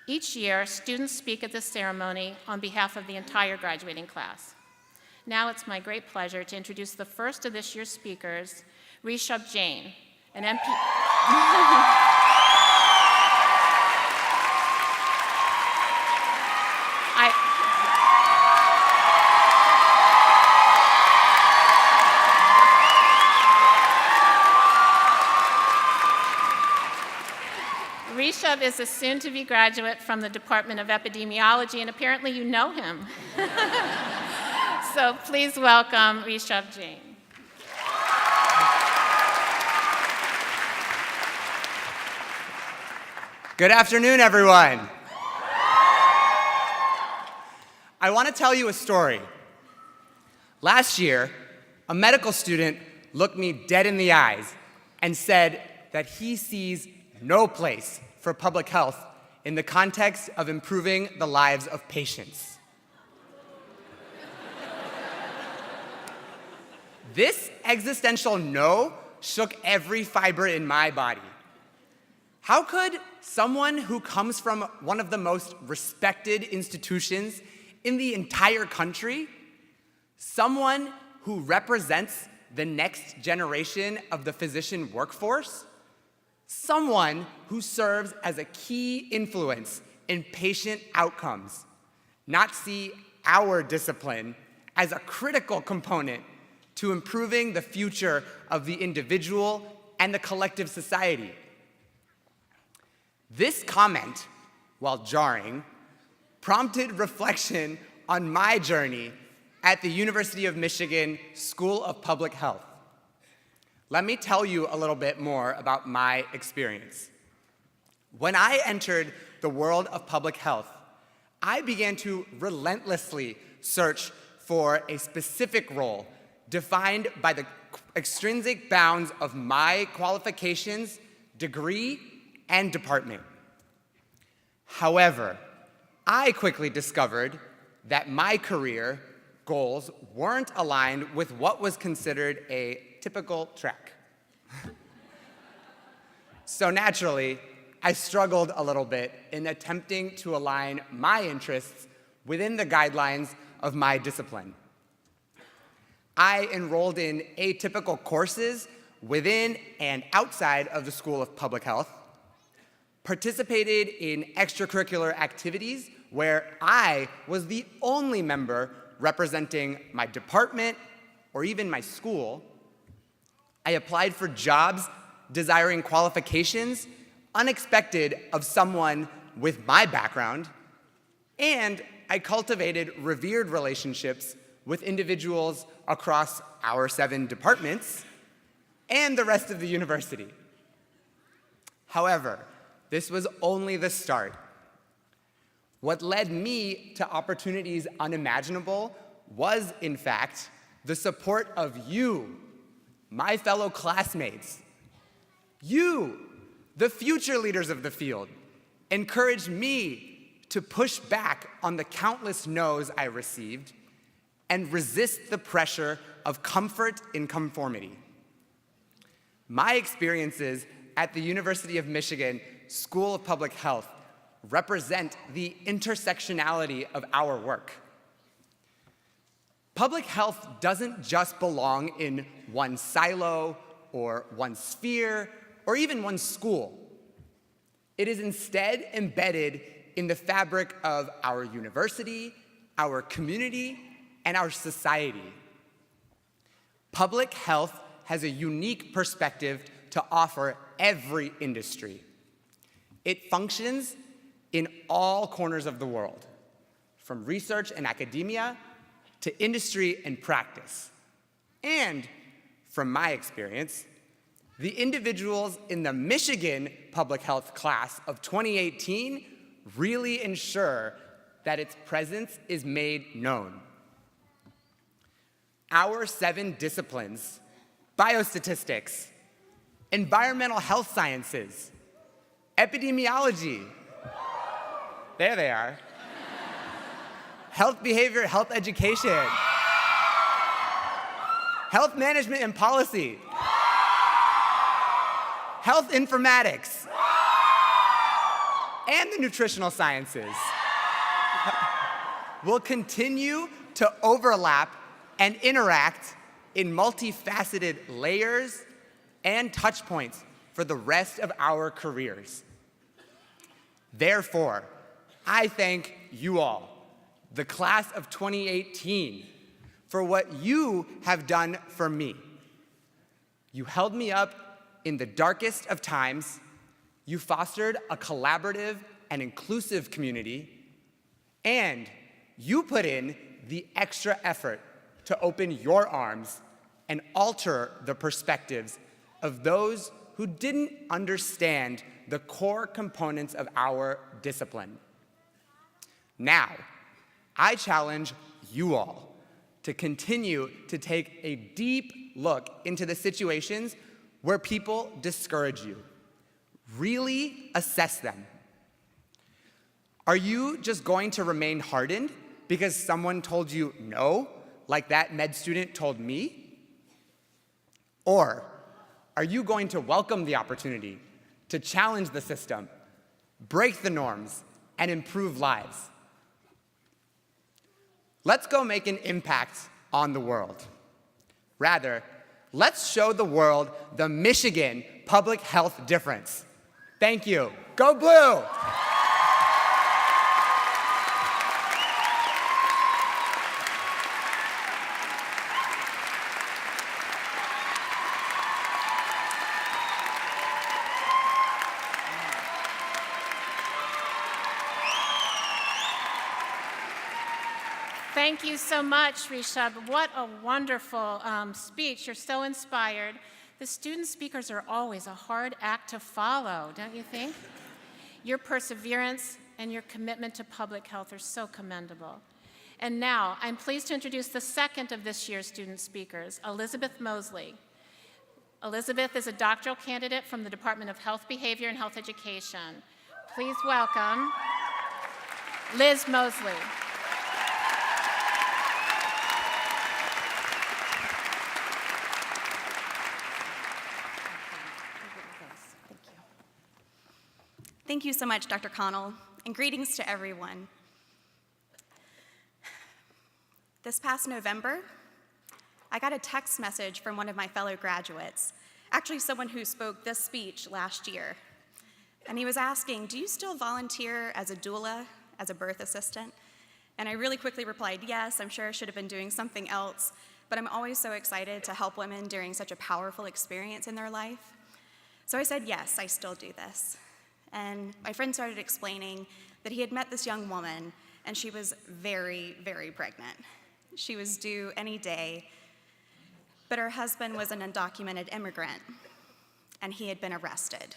Each year, students speak at this ceremony on behalf of the entire graduating class. Now it's my great pleasure to introduce the first of this year's speakers, Reshef Jean, an MP. Reshef is a soon-to-be graduate from the Department of Epidemiology, and apparently you know him. So please welcome Reshef Jean. Good afternoon, everyone. I want to tell you a story. Last year, a medical student looked me dead in the eyes and said that he sees no place for public health in the context of improving the lives of patients. This existential no shook every fiber in my body. How could someone who comes from one of the most respected institutions in the entire country, someone who represents the next generation of the physician workforce, someone who serves as a key influence in patient outcomes, not see our discipline as a critical component to improving the future of the individual and the collective society? This comment, while jarring, prompted reflection on my journey at the University of Michigan School of Public Health. Let me tell you a little bit more about my experience. When I entered the world of public health, I began to relentlessly search for a specific role defined by the extrinsic bounds of my qualifications, degree, and department. However, I quickly discovered that my career goals weren't aligned with what was considered a typical track. So naturally, I struggled a little bit in attempting to align my interests within the guidelines of my discipline. I enrolled in atypical courses within and outside of the School of Public Health, participated in extracurricular activities where I was the only member representing my department or even my school. I applied for jobs desiring qualifications unexpected of someone with my background, and I cultivated revered relationships with individuals across our 7 departments and the rest of the university. However, this was only the start. What led me to opportunities unimaginable was, in fact, the support of you, my fellow classmates. You, the future leaders of the field, encouraged me to push back on the countless no's I received and resist the pressure of comfort in conformity. My experiences at the University of Michigan School of Public Health represent the intersectionality of our work. Public health doesn't just belong in one silo or one sphere or even one school. It is instead embedded in the fabric of our university, our community, and our society. Public health has a unique perspective to offer every industry. It functions in all corners of the world, from research and academia to industry and practice. And from my experience, the individuals in the Michigan Public Health class of 2018 really ensure that its presence is made known. Our 7 disciplines, biostatistics, environmental health sciences, epidemiology, there they are, health behavior, health education, health management and policy, health informatics, and the nutritional sciences will continue to overlap and interact in multifaceted layers and touch points for the rest of our careers. Therefore, I thank you all, the class of 2018, for what you have done for me. You held me up in the darkest of times. You fostered a collaborative and inclusive community, and you put in the extra effort to open your arms and alter the perspectives of those who didn't understand the core components of our discipline. Now, I challenge you all to continue to take a deep look into the situations where people discourage you. Really assess them. Are you just going to remain hardened because someone told you no, like that med student told me? Or are you going to welcome the opportunity to challenge the system, break the norms, and improve lives? Let's go make an impact on the world. Rather, let's show the world the Michigan public health difference. Thank you. Go Blue! Thank you so much, Reshef. What a wonderful speech. You're so inspired. The student speakers are always a hard act to follow, don't you think? Your perseverance and your commitment to public health are so commendable. And now, I'm pleased to introduce the second of this year's student speakers, Elizabeth Mosley. Elizabeth is a doctoral candidate from the Department of Health Behavior and Health Education. Please welcome Liz Mosley. Thank you so much, Dr. Connell, and greetings to everyone. This past November, I got a text message from one of my fellow graduates, actually someone who spoke this speech last year. And he was asking, do you still volunteer as a doula, as a birth assistant? And I really quickly replied, yes, I'm sure I should have been doing something else, but I'm always so excited to help women during such a powerful experience in their life. So I said, yes, I still do this. And my friend started explaining that he had met this young woman, and she was very, very pregnant. She was due any day, but her husband was an undocumented immigrant, and he had been arrested.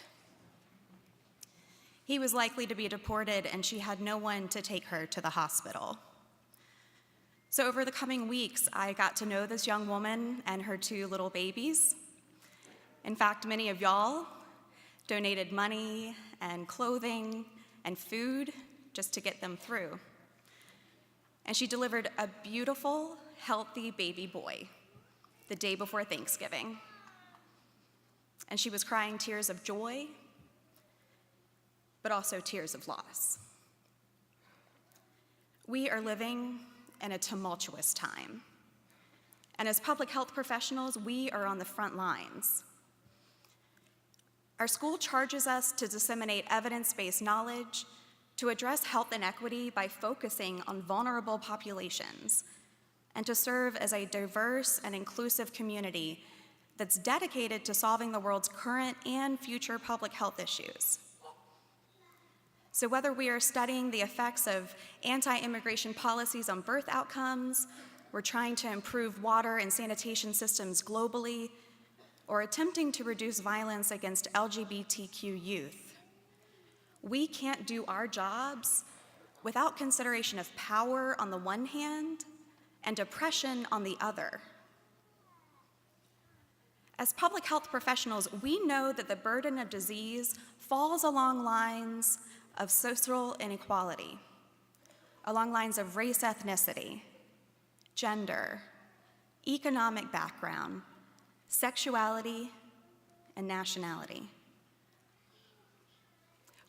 He was likely to be deported, and she had no one to take her to the hospital. So over the coming weeks, I got to know this young woman and her 2 little babies. In fact, many of y'all donated money and clothing and food just to get them through. And she delivered a beautiful, healthy baby boy the day before Thanksgiving. And she was crying tears of joy, but also tears of loss. We are living in a tumultuous time. And as public health professionals, we are on the front lines. Our school charges us to disseminate evidence-based knowledge, to address health inequity by focusing on vulnerable populations, and to serve as a diverse and inclusive community that's dedicated to solving the world's current and future public health issues. So whether we are studying the effects of anti-immigration policies on birth outcomes, we're trying to improve water and sanitation systems globally, or attempting to reduce violence against LGBTQ youth, we can't do our jobs without consideration of power on the one hand and oppression on the other. As public health professionals, we know that the burden of disease falls along lines of social inequality, along lines of race, ethnicity, gender, economic background, sexuality, and nationality.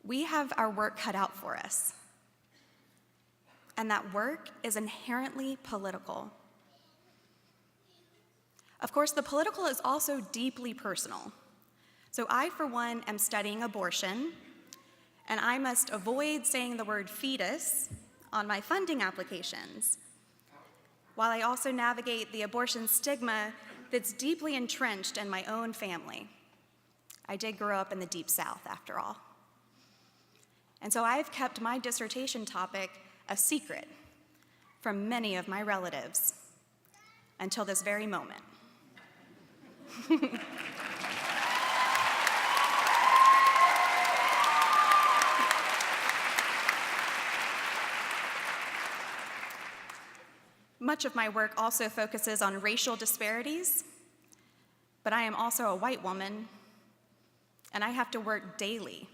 we have our work cut out for us. And that work is inherently political. Of course, the political is also deeply personal. So I, for one, am studying abortion, and I must avoid saying the word fetus on my funding applications, while I also navigate the abortion stigma that's deeply entrenched in my own family. I did grow up in the Deep South, after all. And so I've kept my dissertation topic a secret from many of my relatives until this very moment. Much of my work also focuses on racial disparities, but I am also a white woman, and I have to work daily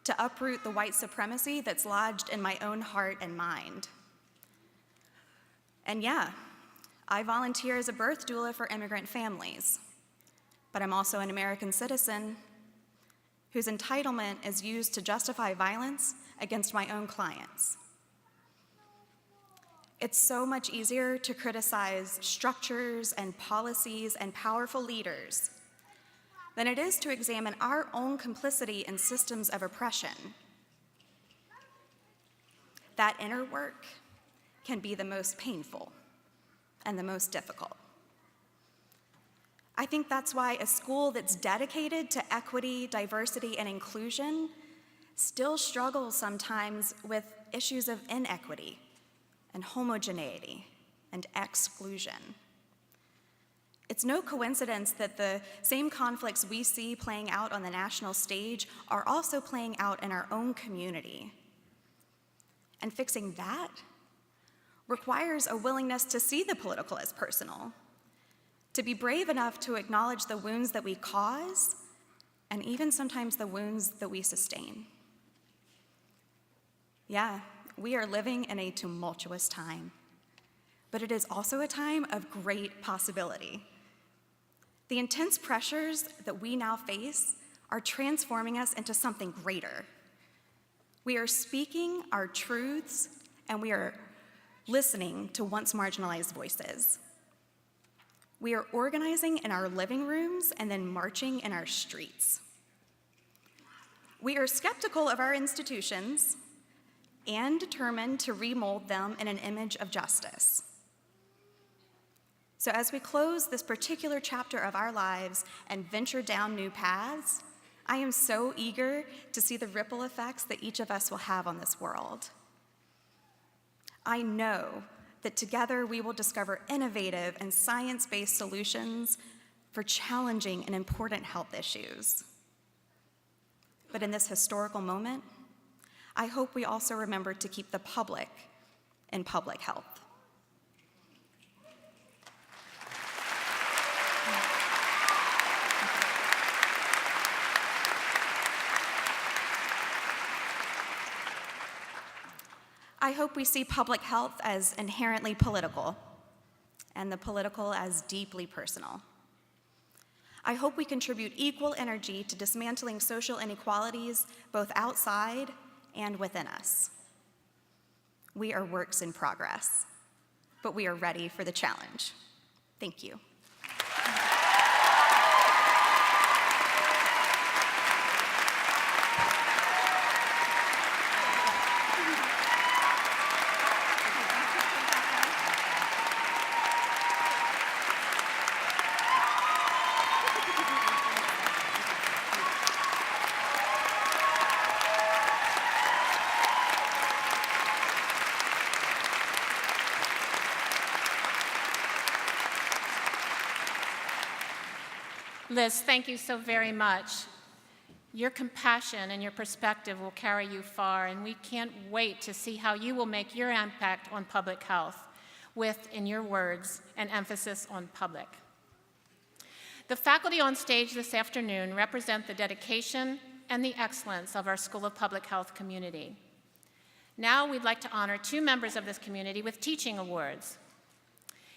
to uproot the white supremacy that's lodged in my own heart and mind. And yeah, I volunteer as a birth doula for immigrant families, but I'm also an American citizen whose entitlement is used to justify violence against my own clients. It's so much easier to criticize structures and policies and powerful leaders than it is to examine our own complicity in systems of oppression. That inner work can be the most painful and the most difficult. I think that's why a school that's dedicated to equity, diversity, and inclusion still struggles sometimes with issues of inequity and homogeneity and exclusion. It's no coincidence that the same conflicts we see playing out on the national stage are also playing out in our own community. And fixing that requires a willingness to see the political as personal, to be brave enough to acknowledge the wounds that we cause, and even sometimes the wounds that we sustain. Yeah, we are living in a tumultuous time, but it is also a time of great possibility. The intense pressures that we now face are transforming us into something greater. We are speaking our truths, and we are listening to once marginalized voices. We are organizing in our living rooms and then marching in our streets. We are skeptical of our institutions and determined to remold them in an image of justice. So as we close this particular chapter of our lives and venture down new paths, I am so eager to see the ripple effects that each of us will have on this world. I know that together we will discover innovative and science-based solutions for challenging and important health issues. But in this historical moment, I hope we also remember to keep the public in public health. I hope we see public health as inherently political and the political as deeply personal. I hope we contribute equal energy to dismantling social inequalities both outside and within us. We are works in progress, but we are ready for the challenge. Thank you. Liz, thank you so very much. Your compassion and your perspective will carry you far, and we can't wait to see how you will make your impact on public health with, in your words, an emphasis on public. The faculty on stage this afternoon represent the dedication and the excellence of our School of Public Health community. Now we'd like to honor two members of this community with teaching awards.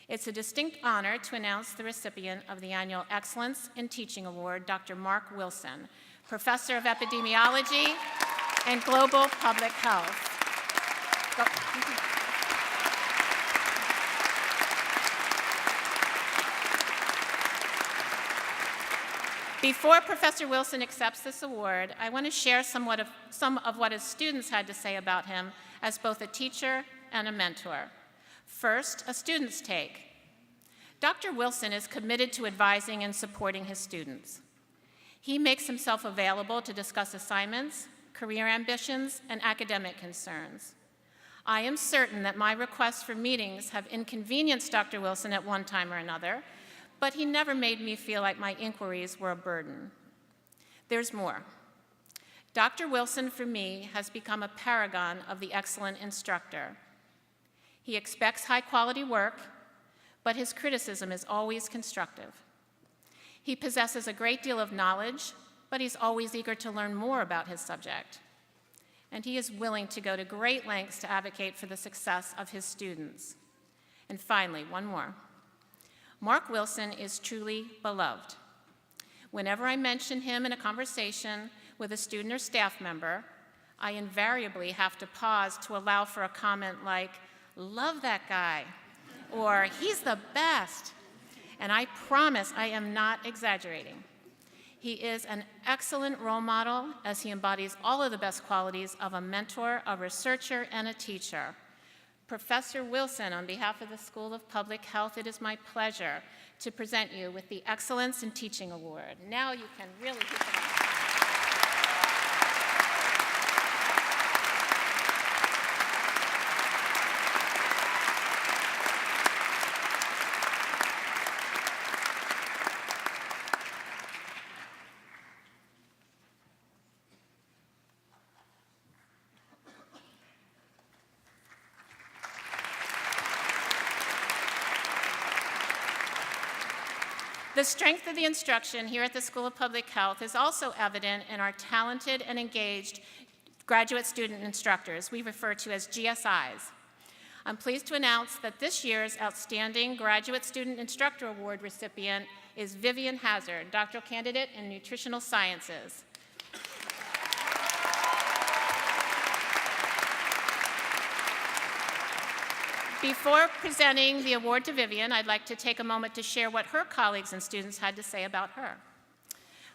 It's a distinct honor to announce the recipient of the annual Excellence in Teaching Award, Dr. Mark Wilson, Professor of Epidemiology and global public health. Before Professor Wilson accepts this award, I want to share some of what his students had to say about him as both a teacher and a mentor. First, a student's take. Dr. Wilson is committed to advising and supporting his students. He makes himself available to discuss assignments, career ambitions, and academic concerns. I am certain that my requests for meetings have inconvenienced Dr. Wilson at one time or another, but he never made me feel like my inquiries were a burden. There's more. Dr. Wilson, for me, has become a paragon of the excellent instructor. He expects high-quality work, but his criticism is always constructive. He possesses a great deal of knowledge, but he's always eager to learn more about his subject. And he is willing to go to great lengths to advocate for the success of his students. And finally, one more. Mark Wilson is truly beloved. Whenever I mention him in a conversation with a student or staff member, I invariably have to pause to allow for a comment like, "Love that guy," or "He's the best." And I promise I am not exaggerating. He is an excellent role model as he embodies all of the best qualities of a mentor, a researcher, and a teacher. Professor Wilson, on behalf of the School of Public Health, it is my pleasure to present you with the Excellence in Teaching Award. Now you can really keep it up. The strength of the instruction here at the School of Public Health is also evident in our talented and engaged graduate student instructors we refer to as GSIs. I'm pleased to announce that this year's Outstanding Graduate Student Instructor Award recipient is Vivian Hazard, doctoral candidate in nutritional sciences. Before presenting the award to Vivian, I'd like to take a moment to share what her colleagues and students had to say about her.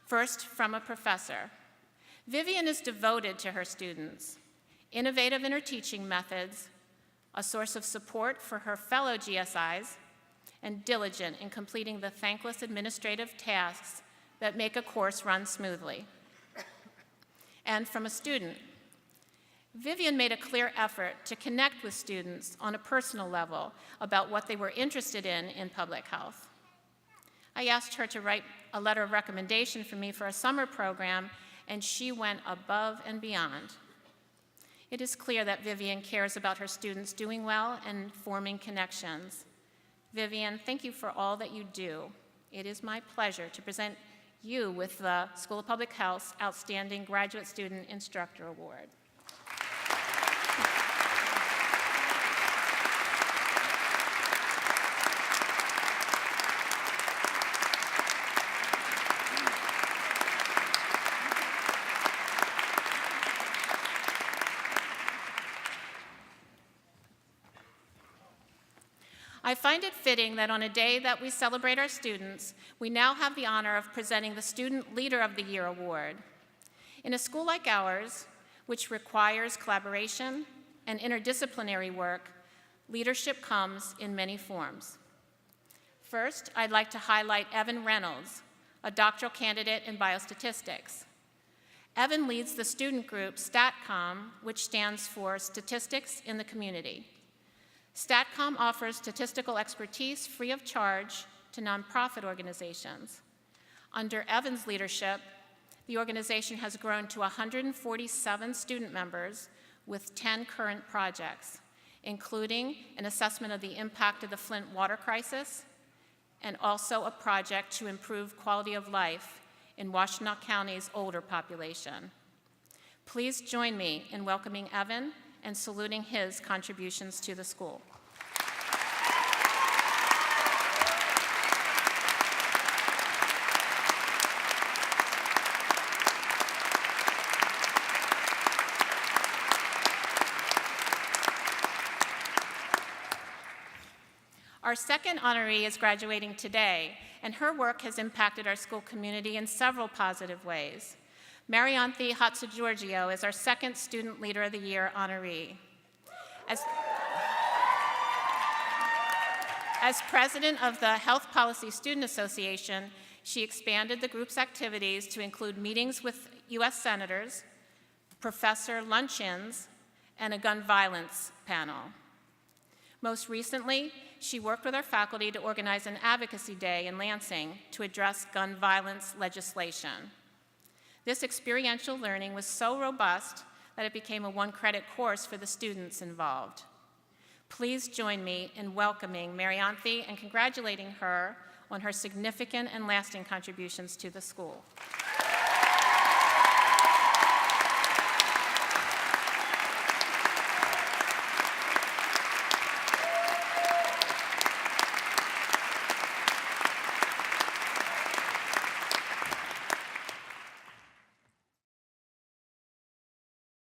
First, from a professor. Vivian is devoted to her students, innovative in her teaching methods, a source of support for her fellow GSIs, and diligent in completing the thankless administrative tasks that make a course run smoothly. And from a student, Vivian made a clear effort to connect with students on a personal level about what they were interested in public health. I asked her to write a letter of recommendation for me for a summer program, and she went above and beyond. It is clear that Vivian cares about her students doing well and forming connections. Vivian, thank you for all that you do. It is my pleasure to present you with the School of Public Health's Outstanding Graduate Student Instructor Award. I find it fitting that on a day that we celebrate our students, we now have the honor of presenting the Student Leader of the Year award. In a school like ours, which requires collaboration and interdisciplinary work, leadership comes in many forms. First, I'd like to highlight Evan Reynolds, a doctoral candidate in biostatistics. Evan leads the student group StatCom, which stands for Statistics in the Community. StatCom offers statistical expertise free of charge to nonprofit organizations. Under Evan's leadership, the organization has grown to 147 student members with 10 current projects, including an assessment of the impact of the Flint water crisis, and also a project to improve quality of life in Washtenaw County's older population. Please join me in welcoming Evan and saluting his contributions to the school. Our second honoree is graduating today, and her work has impacted our school community in several positive ways. Maryanne Theha-Giorgio is our second Student Leader of the Year honoree. As president of the Health Policy Student Association, she expanded the group's activities to include meetings with U.S. senators, professor luncheons, and a gun violence panel. Most recently, she worked with our faculty to organize an advocacy day in Lansing to address gun violence legislation. This experiential learning was so robust that it became a one-credit course for the students involved. Please join me in welcoming Maryanne Theha and congratulating her on her significant and lasting contributions to the school.